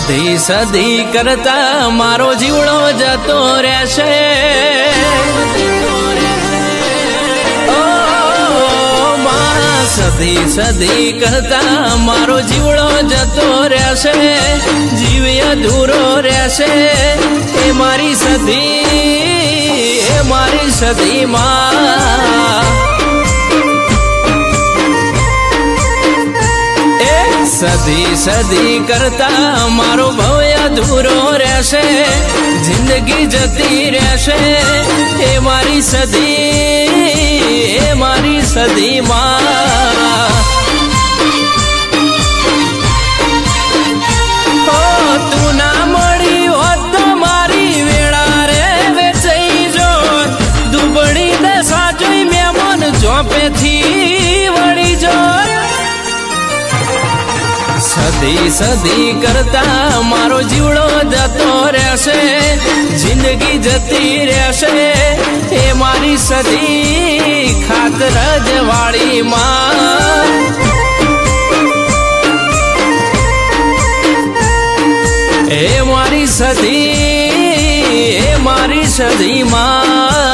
સદી સદી કરતા મારો જીવડો જતો રહેશે સદી સદી કરતા મારો જીવડો જતો રહેશે જીવ અધૂરો રહેશે એ મારી સદીમાં સદી સદી કરતા મારો ભવ્ય અધૂરો રહેશે જિંદગી જતી રહેશે એ મારી સદીમાં તું ના મળી હોત તો મારી વેળા રે વેચાઈ જોત દુબળી દશા જોઈ મહેમાન ઝોપેથી વળી જોત સદી સદી કરતા મારો જીવડો જતો રહેશે જિંદગી જતી રહેશે એ મારી સદી ખાતર જવાળી માં એ મારી સદી માં